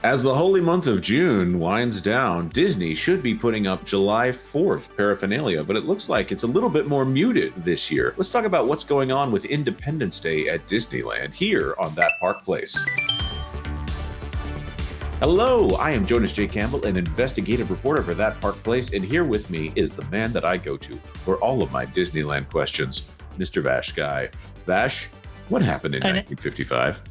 As the holy month of June winds down, Disney should be putting up July 4th paraphernalia, but it looks like it's a little bit more muted this year. Let's talk about what's going on with Independence Day at Disneyland here on That Park Place. Hello, I am Jonas J. Campbell, an investigative reporter for That Park Place, and here with me is the man that I go to for all of my Disneyland questions, Mr. VashSky. Vash, what happened in 1955?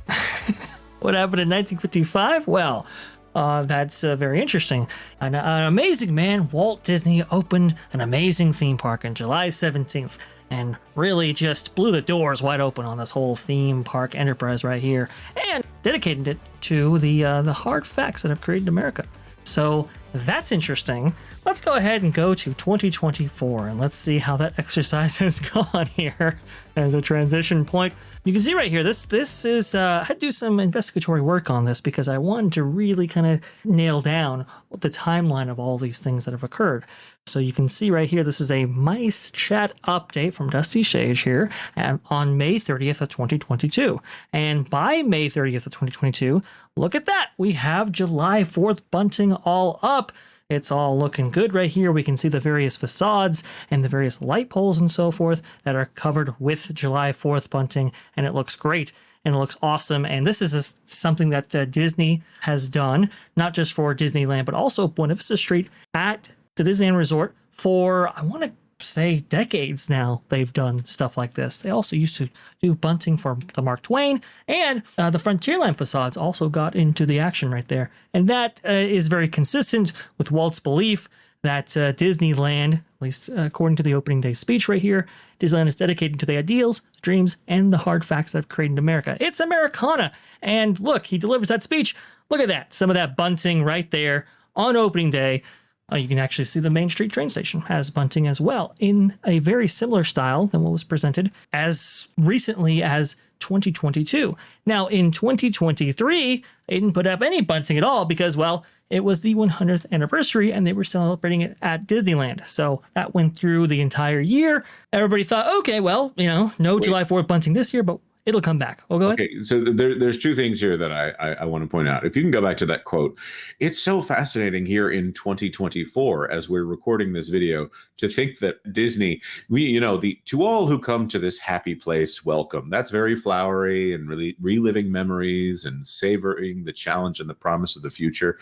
What happened in 1955? Well, that's very interesting. An amazing man, Walt Disney, opened an amazing theme park on July 17th and really just blew the doors wide open on this whole theme park enterprise right here and dedicated it to the hard facts that have created America. So that's interesting. Let's go ahead and go to 2024 and let's see how that exercise has gone here as a transition point. You can see right here, this is, I had to do some investigatory work on this because I wanted to really kind of nail down what the timeline of all these things that have occurred. So you can see right here, this is a Mice Chat update from Dusty Sage here on May 30th of 2022. And by May 30th of 2022, look at that. We have July 4th bunting all up. It's all looking good right here. We can see the various facades and the various light poles and so forth that are covered with July 4th bunting, and it looks great and it looks awesome. And this is something that Disney has done, not just for Disneyland, but also Buena Vista Street at the Disneyland Resort for, I want to say, decades now. They've done stuff like this. They also used to do bunting for the Mark Twain, and the Frontierland facades also got into the action right there. And that is very consistent with Walt's belief that Disneyland, at least according to the opening day speech right here, Disneyland is dedicated to the ideals, dreams, and the hard facts that have created America. It's Americana. And look, he delivers that speech. Look at that. Some of that bunting right there on opening day. You can actually see the Main Street train station has bunting as well in a very similar style than what was presented as recently as 2022. Now, in 2023, they didn't put up any bunting at all because, well, it was the 100th anniversary and they were celebrating it at Disneyland. So that went through the entire year. Everybody thought, okay, well, no July 4th bunting this year, but it'll come back. Oh, go ahead. Okay, so there's two things here that I want to point out. If you can go back to that quote, it's so fascinating here in 2024 as we're recording this video to think that Disney, to all who come to this happy place, welcome. That's very flowery and really reliving memories and savoring the challenge and the promise of the future.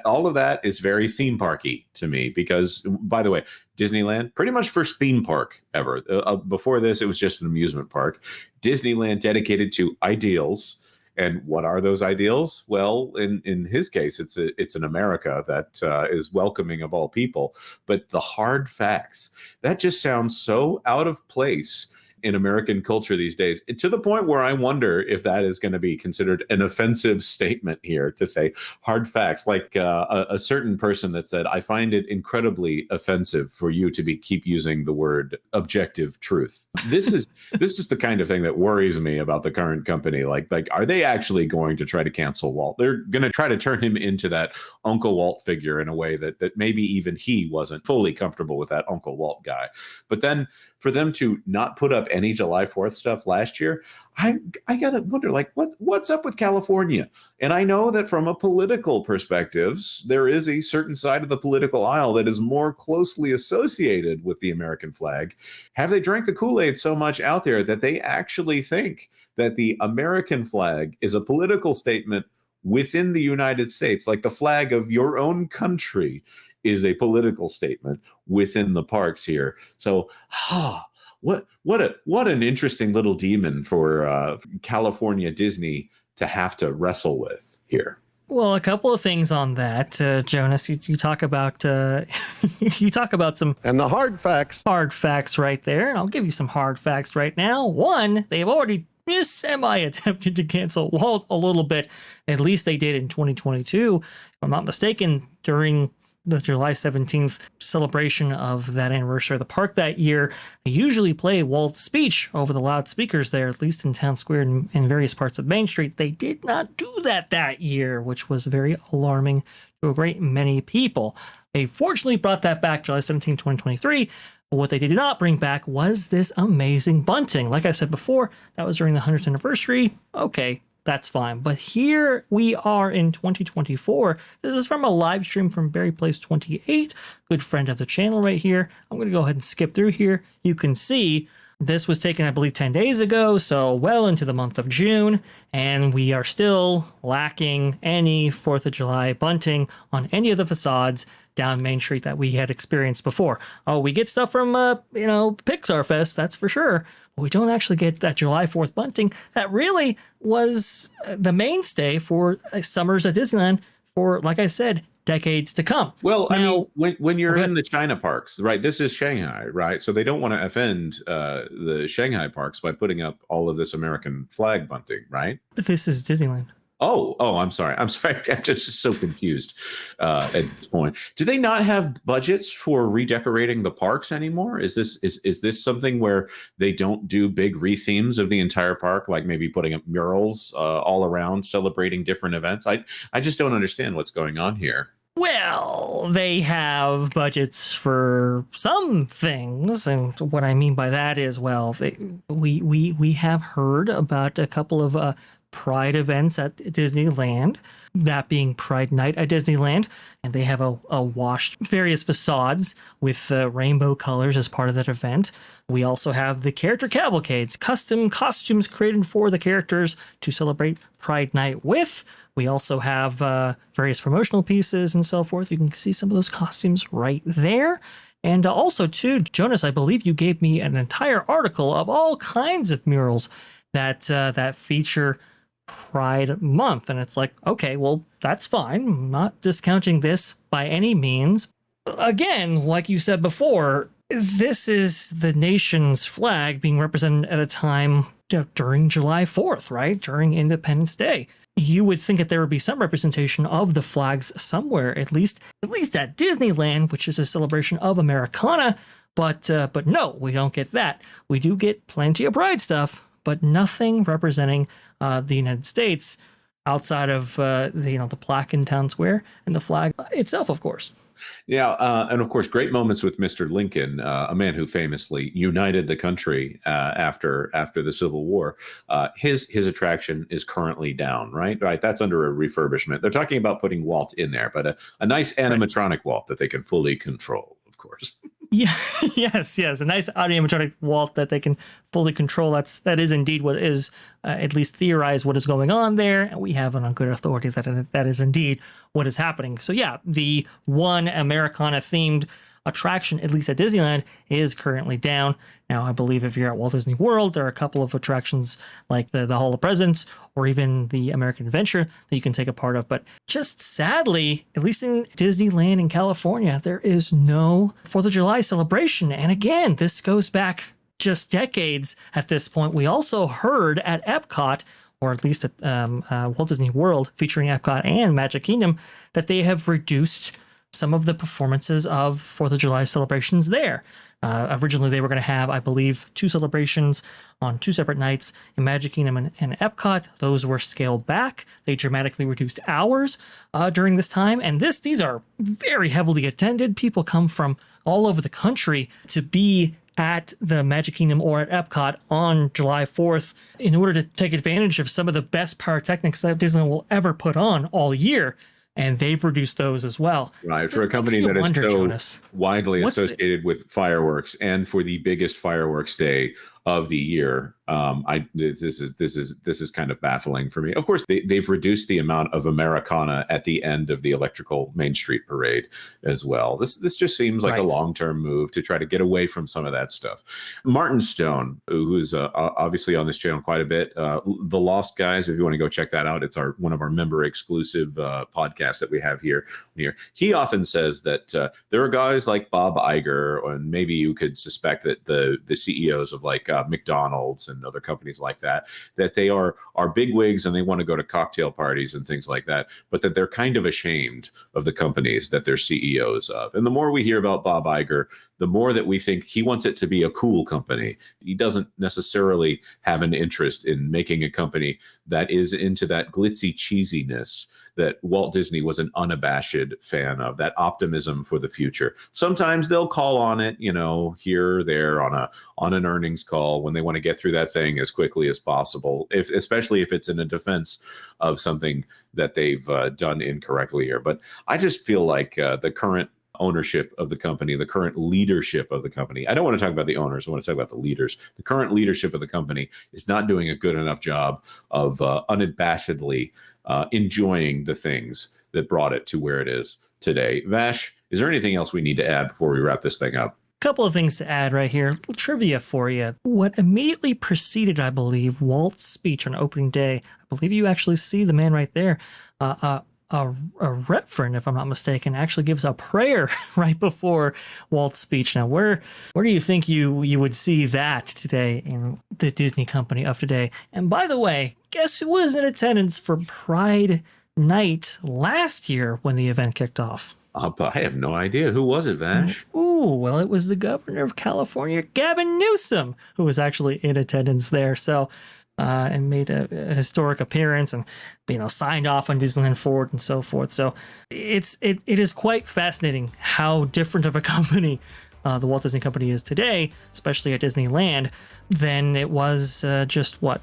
All of that is very theme parky to me because, by the way, Disneyland, pretty much first theme park ever. Before this, it was just an amusement park. Disneyland dedicated to ideals. And what are those ideals? Well, in his case, it's an America that is welcoming of all people. But the hard facts, that just sounds so out of place in American culture these days, to the point where I wonder if that is going to be considered an offensive statement here to say hard facts, like a certain person that said, I find it incredibly offensive for you to keep using the word objective truth. This is the kind of thing that worries me about the current company. Like, are they actually going to try to cancel Walt? They're going to try to turn him into that Uncle Walt figure in a way that maybe even he wasn't fully comfortable with that Uncle Walt guy. But then for them to not put up any July 4th stuff last year, I gotta wonder, what's up with California? And I know that from a political perspective, there is a certain side of the political aisle that is more closely associated with the American flag. Have they drank the Kool-Aid so much out there that they actually think that the American flag is a political statement within the United States, like the flag of your own country is a political statement within the parks here? So, what an interesting little demon for California Disney to have to wrestle with here. Well, a couple of things on that, Jonas. You talk about you talk about some and the hard facts right there, and I'll give you some hard facts right now. One, they've already semi-attempted to cancel Walt a little bit. At least they did in 2022, if I'm not mistaken, during the July 17th celebration of that anniversary of the park that year. They usually play Walt's speech over the loudspeakers there, at least in Town Square and in various parts of Main Street. They did not do that year, which was very alarming to a great many people. They fortunately brought that back July 17, 2023. But what they did not bring back was this amazing bunting. Like I said before, that was during the 100th anniversary. Okay, that's fine. But here we are in 2024. This is from a live stream from Barry Place 28, good friend of the channel right here. I'm going to go ahead and skip through here. You can see this was taken, I believe, 10 days ago, so well into the month of June, and we are still lacking any 4th of July bunting on any of the facades down Main Street that we had experienced before. Oh, we get stuff from, Pixar Fest, that's for sure, but we don't actually get that July 4th bunting that really was the mainstay for summers at Disneyland for, like I said, decades to come. Well, now, I mean, when you're in the China parks, right? This is Shanghai, right? So they don't want to offend the Shanghai parks by putting up all of this American flag bunting, right? This is Disneyland. Oh, I'm sorry. I'm just so confused at this point. Do they not have budgets for redecorating the parks anymore? Is this something where they don't do big rethemes of the entire park, like maybe putting up murals all around celebrating different events? I just don't understand what's going on here. Well, they have budgets for some things, and what I mean by that is, well, we have heard about a couple of Pride events at Disneyland, that being Pride Night at Disneyland, and they have a washed various facades with rainbow colors as part of that event. We also have the character cavalcades, custom costumes created for the characters to celebrate Pride Night with. We also have various promotional pieces and so forth. You can see some of those costumes right there. And also, too, Jonas, I believe you gave me an entire article of all kinds of murals that feature Pride Month. And it's like, okay, well, that's fine. I'm not discounting this by any means. Again, like you said before, this is the nation's flag being represented at a time during July 4th, right? During Independence Day. You would think that there would be some representation of the flags somewhere, at least at Disneyland, which is a celebration of Americana. But no, we don't get that. We do get plenty of Pride stuff, but nothing representing the United States outside of the plaque in Town Square and the flag itself, of course. Yeah, and of course, great moments with Mr. Lincoln, a man who famously united the country after the Civil War. His attraction is currently down, right? Right, that's under a refurbishment. They're talking about putting Walt in there, but a nice animatronic Walt that they can fully control, of course. Yeah, yes, a nice animatronic Walt that they can fully control. That is indeed what is, at least theorized, what is going on there, and we have it on good authority that is indeed what is happening. So yeah, the one Americana themed attraction, at least at Disneyland, is currently down. Now, I believe if you're at Walt Disney World, there are a couple of attractions like the Hall of Presidents or even the American Adventure that you can take a part of. But just sadly, at least in Disneyland in California, there is no 4th of July celebration. And again, this goes back just decades at this point. We also heard at Epcot, or at least at Walt Disney World, featuring Epcot and Magic Kingdom, that they have reduced some of the performances of 4th of July celebrations there. Originally, they were going to have, I believe, 2 celebrations on 2 separate nights in Magic Kingdom and Epcot. Those were scaled back. They dramatically reduced hours during this time. And these are very heavily attended. People come from all over the country to be at the Magic Kingdom or at Epcot on July 4th in order to take advantage of some of the best pyrotechnics that Disneyland will ever put on all year. And they've reduced those as well. Right, for a company that is so Jonas, widely associated with fireworks, and for the biggest fireworks day of the year, this is kind of baffling for me. Of course, they've reduced the amount of Americana at the end of the electrical Main Street parade as well. This just seems like a long-term move to try to get away from some of that stuff. Martin Stone, who's obviously on this channel quite a bit, The Lost Guys, if you want to go check that out, it's one of our member exclusive podcasts that we have here. He often says that there are guys like Bob Iger, and maybe you could suspect that the CEOs of like McDonald's and other companies like that they are bigwigs and they want to go to cocktail parties and things like that, but that they're kind of ashamed of the companies that they're CEOs of. And the more we hear about Bob Iger, the more that we think he wants it to be a cool company. He doesn't necessarily have an interest in making a company that is into that glitzy cheesiness that Walt Disney was an unabashed fan of, that optimism for the future. Sometimes they'll call on it, here or there on an earnings call when they want to get through that thing as quickly as possible, especially if it's in a defense of something that they've done incorrectly here. But I just feel like the current ownership of the company, the current leadership of the company. I don't want to talk about the owners. I want to talk about the leaders. The current leadership of the company is not doing a good enough job of unabashedly enjoying the things that brought it to where it is today. Vash, is there anything else we need to add before we wrap this thing up? Couple of things to add right here. Little trivia for you. What immediately preceded, I believe, Walt's speech on opening day, I believe you actually see the man right there, a reverend, if I'm not mistaken, actually gives a prayer right before Walt's speech. Now, where do you think you would see that today in the Disney company of today? And by the way, guess who was in attendance for Pride Night last year when the event kicked off? I have no idea. Who was it, Vash? Ooh, well, it was the governor of California, Gavin Newsom, who was actually in attendance there. So, and made a historic appearance and, signed off on Disneyland Forward and so forth. So it is quite fascinating how different of a company the Walt Disney Company is today, especially at Disneyland, than it was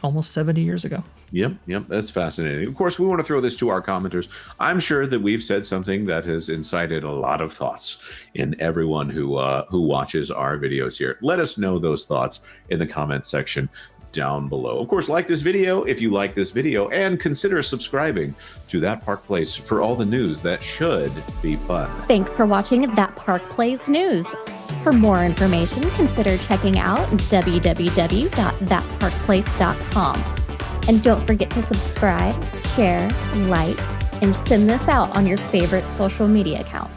almost 70 years ago. Yep, that's fascinating. Of course, we want to throw this to our commenters. I'm sure that we've said something that has incited a lot of thoughts in everyone who watches our videos here. Let us know those thoughts in the comment section down below. Of course, like this video if you like this video, and consider subscribing to That Park Place for all the news that should be fun. Thanks for watching That Park Place News. For more information, consider checking out www.thatparkplace.com. And don't forget to subscribe, share, like, and send this out on your favorite social media account.